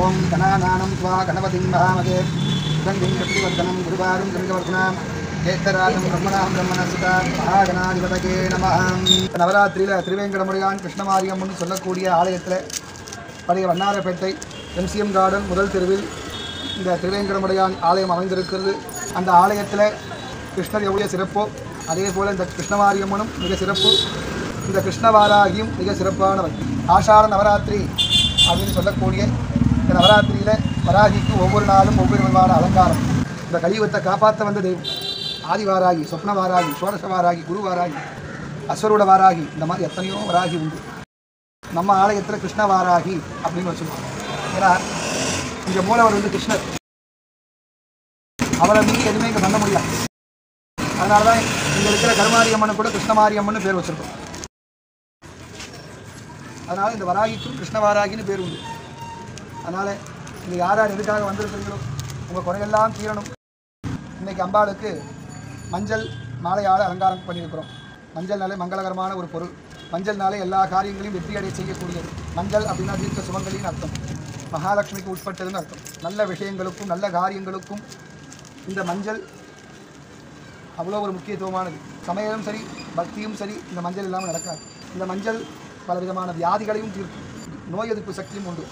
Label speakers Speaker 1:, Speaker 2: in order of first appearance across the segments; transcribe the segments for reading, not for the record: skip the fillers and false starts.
Speaker 1: ओम गणानां त्वा गणपतिं महामगे गंधिं प्रतिवर्तनं गुरुवारं गंगवर्धनां ஏத்தராஜம் பிரம்மணாம் பிரம்மணசுதா மகாகணாதிபதகே நமஹ. நவராத்திரியில் திருவேங்கடமுடையான் கிருஷ்ணமாரியம்மன் சொல்லக்கூடிய ஆலயத்தில் பழைய வண்ணாரப்பேட்டை எம்சிஎம் கார்டன் முதல் தெருவில் இந்த திருவேங்கடமுடையான் ஆலயம் அமைந்திருக்கிறது. அந்த ஆலயத்தில் கிருஷ்ணர் எவ்வளோ சிறப்போ அதே போல் இந்த கிருஷ்ணமாரியம்மனும் மிக சிறப்பு. இந்த கிருஷ்ணவாராகியும் மிக சிறப்பானவர். ஆஷாட நவராத்திரி அப்படின்னு சொல்லக்கூடிய இந்த நவராத்திரியில் வராகிக்கு ஒவ்வொரு நாளும் ஒவ்வொரு விதமான அலங்காரம். இந்த கலியுகத்தை காப்பாற்ற வந்த தெய்வம் ஆதிவாராகி, சொப்னவாராகி, சோரசவாராகி, குருவாராகி, அஸ்வரூட வாராகி, இந்த மாதிரி எத்தனையோ வராகி உண்டு. நம்ம ஆலயத்தில் கிருஷ்ணவாராகி அப்படின்னு வச்சுருக்கோம். ஏன்னா இங்கே மூலவர் வந்து கிருஷ்ணர், அவரை மீறி எதுவுமே இங்கே பண்ண முடியாது. அதனால தான் இங்கே இருக்கிற கருமாரியம்மனு கூட கிருஷ்ணமாரியம்மன் பேர் வச்சுருக்கோம். அதனால் இந்த வராகிக்கும் கிருஷ்ணவாராகின்னு பேர் உண்டு. அதனால் இங்கே யார் யார் எதுக்காக வந்திருக்கிறீங்களோ உங்கள் குறையெல்லாம் தீரணும். இன்றைக்கி அம்பாளுக்கு மஞ்சள் மாலையால் அலங்காரம் பண்ணியிருக்கிறோம். மஞ்சள்னாலே மங்களகரமான ஒரு பொருள். மஞ்சள்னாலே எல்லா காரியங்களையும் வெற்றியடை செய்யக்கூடியது. மஞ்சள் அப்படின்னா தீர்க்க சுமங்கலின்னு அர்த்தம், மகாலட்சுமிக்கு உட்பட்டதுன்னு அர்த்தம். நல்ல விஷயங்களுக்கும் நல்ல காரியங்களுக்கும் இந்த மஞ்சள் அவ்வளோ ஒரு முக்கியத்துவமானது. சமையலும் சரி பக்தியும் சரி இந்த மஞ்சள் இல்லாமல் நடக்காது. இந்த மஞ்சள் பல விதமான வியாதிகளையும் தீர்க்கும். நோய் எதிர்ப்பு சக்தியும் உண்டு.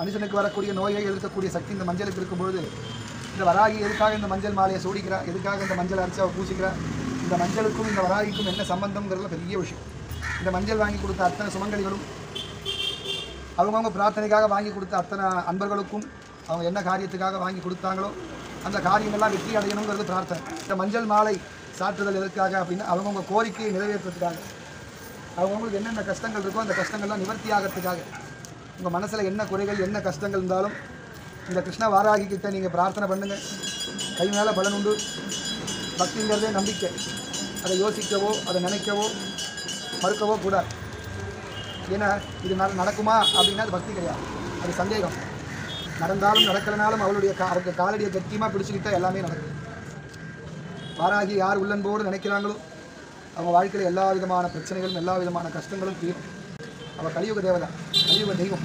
Speaker 1: மனுஷனுக்கு வரக்கூடிய நோயை எதிர்க்கக்கூடிய சக்தி இந்த மஞ்சளுக்கு இருக்கும்பொழுது இந்த வராகி எதுக்காக இந்த மஞ்சள் மாலையை சூடிக்கிறா, எதுக்காக இந்த மஞ்சள் அரைச்சி அவள் பூசிக்கிறா, இந்த மஞ்சளுக்கும் இந்த வராகிக்கும் என்ன சம்பந்தம்ங்கிறதுல பெரிய விஷயம். இந்த மஞ்சள் வாங்கி கொடுத்த அத்தனை சுமங்கலிகளும் அவங்கவுங்க பிரார்த்தனைக்காக வாங்கி கொடுத்த அத்தனை அன்பர்களுக்கும் அவங்க என்ன காரியத்துக்காக வாங்கி கொடுத்தாங்களோ அந்த காரியங்கள்லாம் வெற்றி அடையணுங்கிறது பிரார்த்தனை. இந்த மஞ்சள் மாலை சாற்றுதல் எதற்காக அப்படின்னா அவங்கவுங்க கோரிக்கையை நிறைவேற்றுறதுக்காக, அவங்கவுங்களுக்கு என்னென்ன கஷ்டங்கள் இருக்கோ அந்த கஷ்டங்கள்லாம் நிவர்த்தி ஆகிறதுக்காக. உங்கள் மனசில் என்ன குறைகள் என்ன கஷ்டங்கள் இருந்தாலும் இந்த கிருஷ்ண வாராகி கிட்ட நீங்கள் பிரார்த்தனை பண்ணுங்கள். கை மேலே பலன் உண்டு. பக்திங்கிறதே நம்பிக்கை. அதை யோசிக்கவோ அதை நினைக்கவோ மறுக்கவோ கூடாது. ஏன்னா இது நடக்குமா அப்படின்னா அது பக்தி கிடையாது, அது சந்தேகம். நடந்தாலும் நடக்கலனாலும் அவருக்கு காலடியை கட்டியமாக பிடிச்சிக்கிட்டால் எல்லாமே நடக்கும். வாராகி யார் உள்ளன்போடு நினைக்கிறாங்களோ அவங்க வாழ்க்கையில் எல்லா விதமான பிரச்சனைகளும் எல்லா விதமான கஷ்டங்களும் தீரும். அவள் கலியுக தேவதா, கலியுக தெய்வம்.